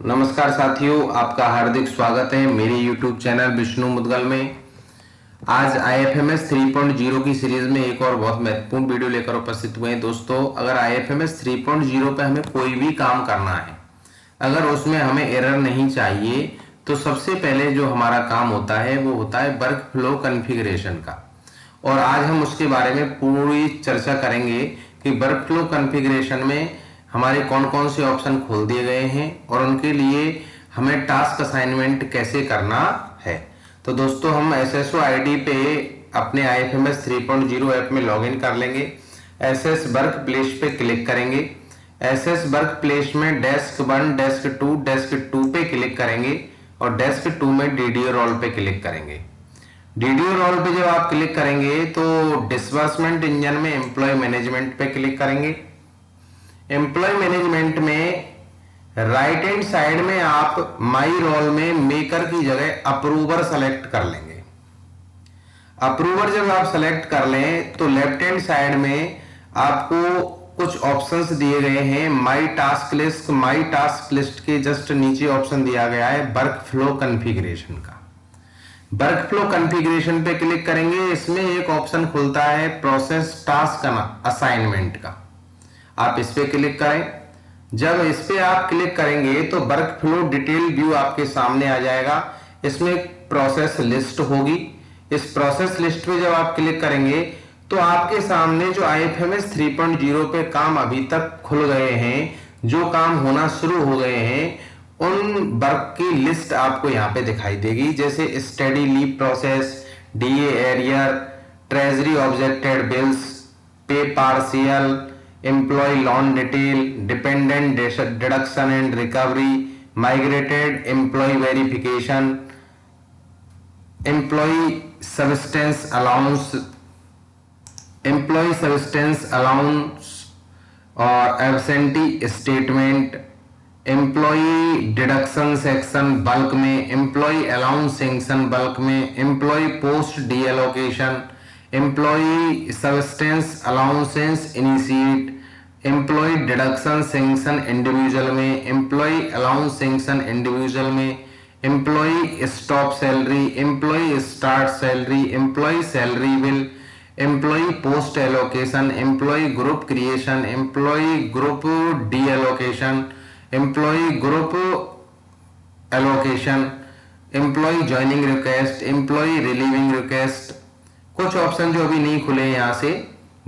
नमस्कार साथियों, आपका हार्दिक स्वागत है मेरे YouTube चैनल विष्णु मुदगल में। आज IFMS 3.0 की सीरीज में एक और बहुत महत्वपूर्ण वीडियो लेकर उपस्थित हुए हैं। दोस्तों, अगर IFMS 3.0 पे हमें कोई भी काम करना है, अगर उसमें हमें एरर नहीं चाहिए, तो सबसे पहले जो हमारा काम होता है वो होता है वर्क फ्लो कॉन्फ़िगरेशन का। और आज हम उसके बारे में पूरी चर्चा करेंगे कि वर्क फ्लो कॉन्फ़िगरेशन में हमारे कौन कौन से ऑप्शन खोल दिए गए हैं और उनके लिए हमें टास्क असाइनमेंट कैसे करना है। तो दोस्तों, हम SSO ID पे अपने IFMS 3.0 ऐप में लॉगिन कर लेंगे। SS वर्क प्लेस पे क्लिक करेंगे। SS वर्क प्लेस में डेस्क 1, डेस्क 2 पे क्लिक करेंगे और डेस्क 2 में DDO रोल पे क्लिक करेंगे। DDO रोल पे जब आप क्लिक करेंगे तो डिस्बर्समेंट इंजन में एम्प्लॉय मैनेजमेंट पे क्लिक करेंगे। एम्प्लॉय मैनेजमेंट में राइट हैंड साइड में आप माई रोल में मेकर की जगह अप्रूवर सेलेक्ट कर लेंगे। अप्रूवर जब आप सेलेक्ट कर लें तो लेफ्ट हैंड साइड में आपको कुछ ऑप्शंस दिए गए हैं। माई टास्क लिस्ट के जस्ट नीचे ऑप्शन दिया गया है वर्क फ्लो कॉन्फ़िगरेशन का। वर्क फ्लो कॉन्फ़िगरेशन पे क्लिक करेंगे। इसमें एक ऑप्शन खुलता है प्रोसेस टास्क असाइनमेंट का, आप इस पे क्लिक करें। जब इस पे आप क्लिक करेंगे तो वर्क फ्लो डिटेल व्यू आपके सामने आ जाएगा। इसमें प्रोसेस लिस्ट होगी। इस प्रोसेस लिस्ट पे जब आप क्लिक करेंगे तो आपके सामने जो IFMS 3.0 पे काम अभी तक खुल गए हैं, जो काम होना शुरू हो गए हैं, उन वर्क की लिस्ट आपको यहाँ पे दिखाई देगी। जैसे study leave process, DA arrear, treasury objected bills, pay partial, employee loan detail, dependent deduction and recovery, migrated employee verification, employee subsistence allowance और absentee statement, employee deduction section bulk में, employee allowance section bulk में, employee post deallocation, employee subsistence allowances initiate, employee deduction section individual में, employee allowance section individual में, employee stop salary, employee start salary, employee salary bill, employee post allocation, employ group creation, employ group D allocation, employ group allocation, employ joining request, employ relieving request. कुछ option जो अभी नहीं खुले हैं यहाँ से,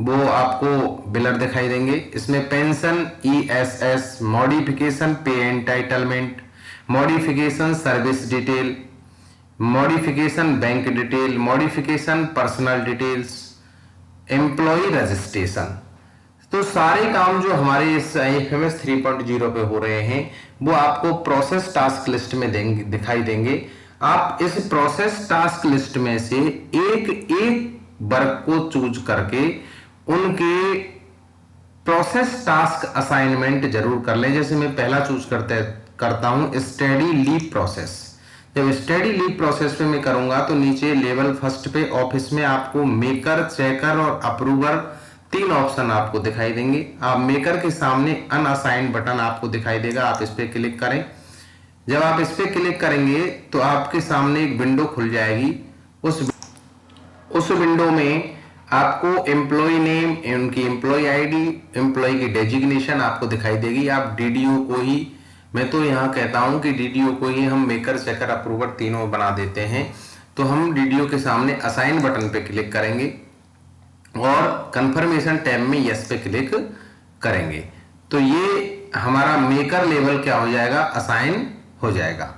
वो आपको बिलर दिखाई देंगे। इसमें pension ESS, modification pay entitlement, modification service detail, modification bank detail, modification personal details, employ registration. तो सारे काम जो हमारे इस IFMS 3.0 पे हो रहे हैं वो आपको प्रोसेस टास्क लिस्ट में दिखाई देंगे। आप इस प्रोसेस टास्क लिस्ट में से एक एक वर्क को चूज करके उनके प्रोसेस टास्क असाइनमेंट जरूर कर लें। जैसे मैं पहला चूज करता हूं स्टडी लीव प्रोसेस। जब स्टडी लीव प्रोसेस पे मैं करूंगा तो नीचे लेवल फर्स्ट पे ऑफिस में आपको मेकर, चेकर और अप्रूवर 3 ऑप्शन आपको दिखाई देंगे। आप मेकर के सामने अनअसाइंड बटन आपको दिखाई देगा, आप इस पे क्लिक करें। जब आप इस पे क्लिक करेंगे तो आपके सामने एक विंडो खुल जाएगी। उस विंडो में आपको एम्प्लॉय नेम, उनकी एम्प्लॉय ID, एम्प्लॉय की डेजिग्नेशन आपको दिखाई देगी। आप DDO को ही, मैं तो यहाँ कहता हूं कि DDO को ही हम मेकर, चेकर, अप्रूवर तीनों बना देते हैं। तो हम DDO के सामने असाइन बटन पे क्लिक करेंगे और कंफर्मेशन टैब में यस पे क्लिक करेंगे। तो ये हमारा मेकर लेवल क्या हो जाएगा, असाइन हो जाएगा।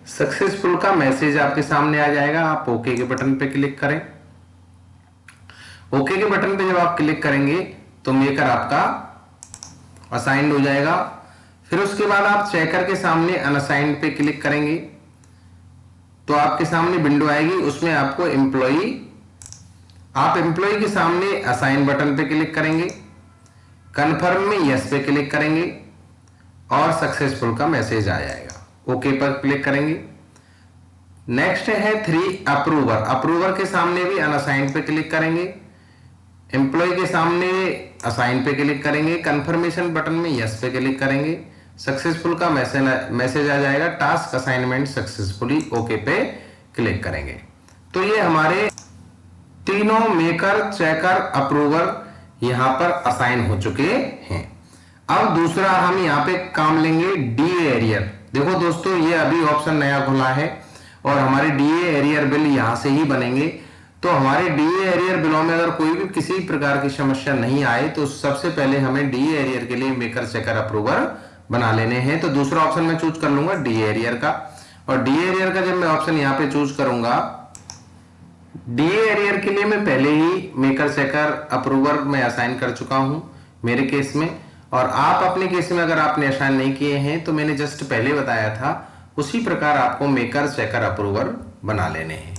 सक्सेसफुल का मैसेज आपके सामने आ जाएगा। आप ओके के बटन पे क्लिक करें। ओके के बटन पे जब आप क्लिक करेंगे तो मेकर आपका असाइंड हो जाएगा। फिर उसके बाद आप चेकर के सामने अनअसाइंड पे क्लिक करेंगे तो आपके सामने विंडो आएगी। उसमें आपको आप एम्प्लॉय के सामने असाइन बटन पे क्लिक करेंगे, कन्फर्म में यस पे क्लिक करेंगे और सक्सेसफुल का मैसेज आ जाएगा। ओके पर क्लिक करेंगे। नेक्स्ट है 3 अप्रूवर। अप्रूवर के सामने भी अनअसाइंड पे क्लिक करेंगे, एम्प्लॉय के सामने असाइन पे क्लिक करेंगे, कंफर्मेशन बटन में यस पे क्लिक करेंगे सक्सेसफुल का मैसेज आ जाएगा, टास्क असाइनमेंट सक्सेसफुली, ओके पे क्लिक करेंगे। तो ये हमारे तीनों मेकर, चेकर, अप्रूवर यहां पर असाइन हो चुके हैं। अब दूसरा हम यहां पे काम लेंगे डीए एरियर। देखो दोस्तों, ये अभी ऑप्शन नया खुला है और हमारे डीए एरियर बिल यहां से ही बनेंगे। तो हमारे डीए एरियर बिलों में अगर कोई भी किसी प्रकार की समस्या नहीं आए तो सबसे पहले हमें डीए एरियर के लिए मेकर, चेकर, अप्रूवर बना लेने हैं। तो दूसरा ऑप्शन मैं चूज कर लूंगा डीए एरियर का, और डीए एरियर का जब मैं ऑप्शन यहां पे चूज करूंगा, डीए एरियर के लिए मैं पहले ही मेकर, चेकर, अप्रूवर में असाइन कर चुका हूं मेरे केस में, और आप अपने केस में अगर आपने असाइन नहीं किए हैं तो मैंने जस्ट पहले बताया था उसी प्रकार आपको मेकर, चेकर, अप्रूवर बना लेने हैं।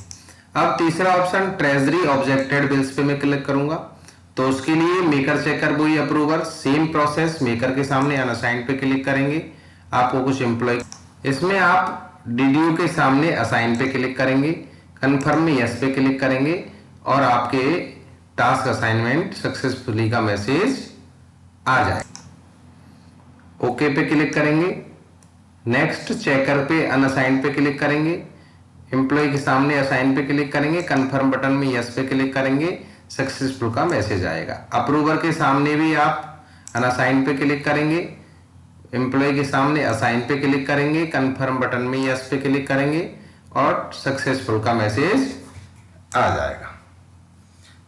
अब तीसरा ऑप्शन ट्रेजरी ऑब्जेक्टेड बिल्स पे मैं क्लिक करूंगा। तो उसके लिए मेकर, चेकर, वही अप्रूवर, सेम प्रोसेस, मेकर के सामने अनअसाइन पे क्लिक करेंगे। आपको कुछ एम्प्लॉय, इसमें आप डीडीयू के सामने असाइन पे क्लिक करेंगे, कन्फर्म में यस पे क्लिक करेंगे और आपके टास्क असाइनमेंट सक्सेसफुली का मैसेज आ जाएगा। ओके पे क्लिक करेंगे, नेक्स्ट चेकर पे अनअसाइन पे क्लिक करेंगे, एम्प्लॉय के सामने असाइन पे क्लिक करेंगे, कंफर्म बटन में यस पे क्लिक करेंगे, सक्सेसफुल का मैसेज आएगा। अप्रूवर के सामने भी आप अनअसाइन पे क्लिक करेंगे, एम्प्लॉय के सामने असाइन पे क्लिक करेंगे, कंफर्म बटन में यस पे क्लिक करेंगे और सक्सेसफुल का मैसेज आ जाएगा।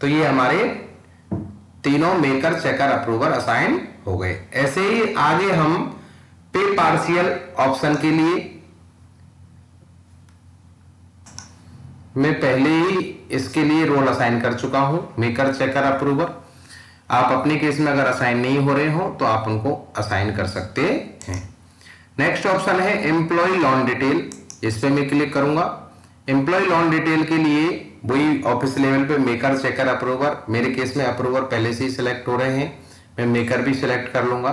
तो ये हमारे तीनों मेकर, चेकर, अप्रूवर असाइन हो गए। ऐसे ही आगे हम पे पार्शियल ऑप्शन के लिए मैं पहले ही इसके लिए रोल असाइन कर चुका हूं, मेकर, चेकर, अप्रूवर। आप अपने केस में अगर असाइन नहीं हो रहे हो तो आप उनको असाइन कर सकते हैं। नेक्स्ट ऑप्शन है एम्प्लॉय लॉन डिटेल, इस पे मैं क्लिक करूंगा। एम्प्लॉय लॉन डिटेल के लिए वही ऑफिस लेवल पे मेकर, चेकर, अप्रूवर, मेरे केस में अप्रूवर पहले से ही सिलेक्ट हो रहे हैं, मैं मेकर भी सिलेक्ट कर लूंगा।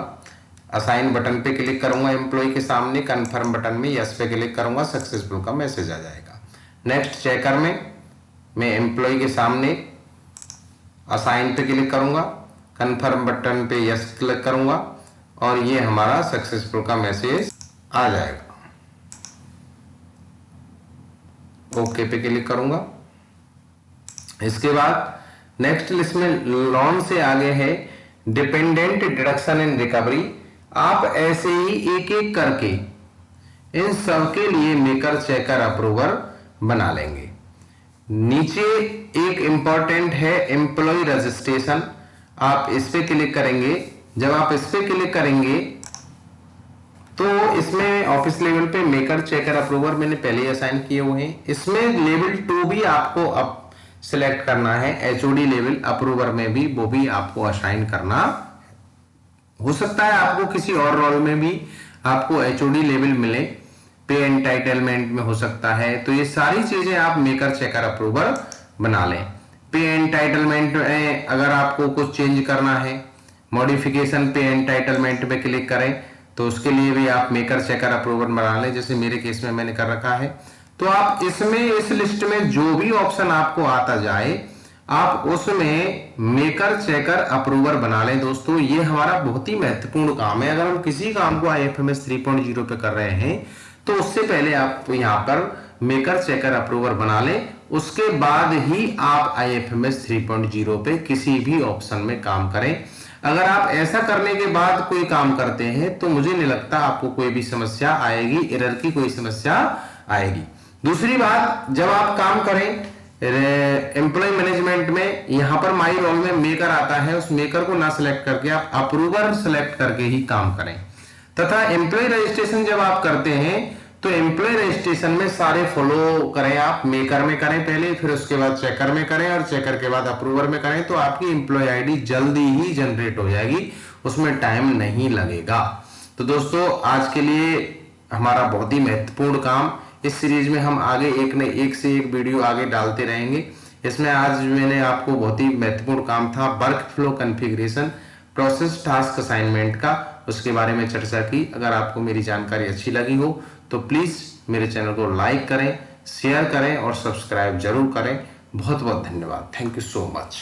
असाइन बटन पे क्लिक करूंगा, एम्प्लॉय के सामने कंफर्म बटन में यस पे क्लिक करूंगा, सक्सेसफुल का मैसेज आ जाएगा। नेक्स्ट चेकर में मैं एम्प्लॉय के सामने असाइन पे क्लिक करूंगा, कंफर्म बटन पे यस क्लिक करूंगा और ये हमारा सक्सेसफुल का मैसेज आ जाएगा। ओके पे क्लिक करूंगा। इसके बाद नेक्स्ट लिस्ट में लोन से आगे है डिपेंडेंट डिडक्शन एंड रिकवरी। आप ऐसे ही एक एक करके इन सब के लिए मेकर, चेकर, अप्रूवर बना लेंगे। नीचे एक इंपॉर्टेंट है एम्प्लॉय रजिस्ट्रेशन, आप इस पे क्लिक करेंगे। जब आप इस पे क्लिक करेंगे तो इसमें ऑफिस लेवल पे मेकर, चेकर, अप्रूवर मैंने पहले ही असाइन किए हुए हैं। इसमें लेवल 2 भी आपको अब सिलेक्ट करना है, एचओडी लेवल अप्रूवर में भी वो भी आपको असाइन करना। हो सकता है आपको किसी और रोल में भी आपको एचओडी लेवल मिले, पे एंटाइटलमेंट में हो सकता है। तो ये सारी चीजें आप मेकर, चेकर, अप्रूवर बना लें। पे एंटाइटलमेंट में अगर आपको कुछ चेंज करना है, मॉडिफिकेशन पे एंटाइटलमेंट पे क्लिक करें तो उसके लिए भी आप मेकर, चेकर, अप्रूवर बना लें, जैसे मेरे केस में मैंने कर रखा है। तो आप इसमें इस लिस्ट में जो भी ऑप्शन आपको आता जाए आप उसमें मेकर, चेकर, अप्रूवर बना लें। दोस्तों ये हमारा बहुत ही महत्वपूर्ण काम है। अगर हम किसी काम को IFMS 3.0 पे कर रहे हैं तो उससे पहले आप यहाँ पर मेकर, चेकर, अप्रूवर बना लें, उसके बाद ही आप IFMS 3.0 पे किसी भी ऑप्शन में काम करें। अगर आप ऐसा करने के बाद कोई काम करते हैं तो मुझे नहीं लगता आपको कोई भी समस्या आएगी, एरर की कोई समस्या आएगी। दूसरी बात, जब आप काम करें एम्प्लॉय मैनेजमेंट में, यहां पर माई रोल में मेकर आता है, उस मेकर को ना सिलेक्ट करके आप अप्रूवर सिलेक्ट करके ही काम करें। तथा एम्प्लॉय रजिस्ट्रेशन जब आप करते हैं तो एम्प्लॉय रजिस्ट्रेशन में सारे फॉलो करें, आप मेकर में करें पहले, फिर उसके बाद चेकर में करें और चेकर के बाद अप्रूवर में करें, तो आपकी एम्प्लॉय आईडी जल्दी ही जनरेट हो जाएगी, उसमें टाइम नहीं लगेगा। तो दोस्तों आज के लिए हमारा बहुत ही महत्वपूर्ण काम, इस सीरीज में हम आगे एक से एक वीडियो आगे डालते रहेंगे। इसमें आज मैंने आपको बहुत ही महत्वपूर्ण काम था work flow configuration process task assignment का, उसके बारे में चर्चा की। अगर आपको मेरी जानकारी अच्छी लगी हो तो प्लीज मेरे चैनल को लाइक करें, शेयर करें और सब्सक्राइब जरूर करें। बहुत बहुत धन्यवाद। Thank you so much.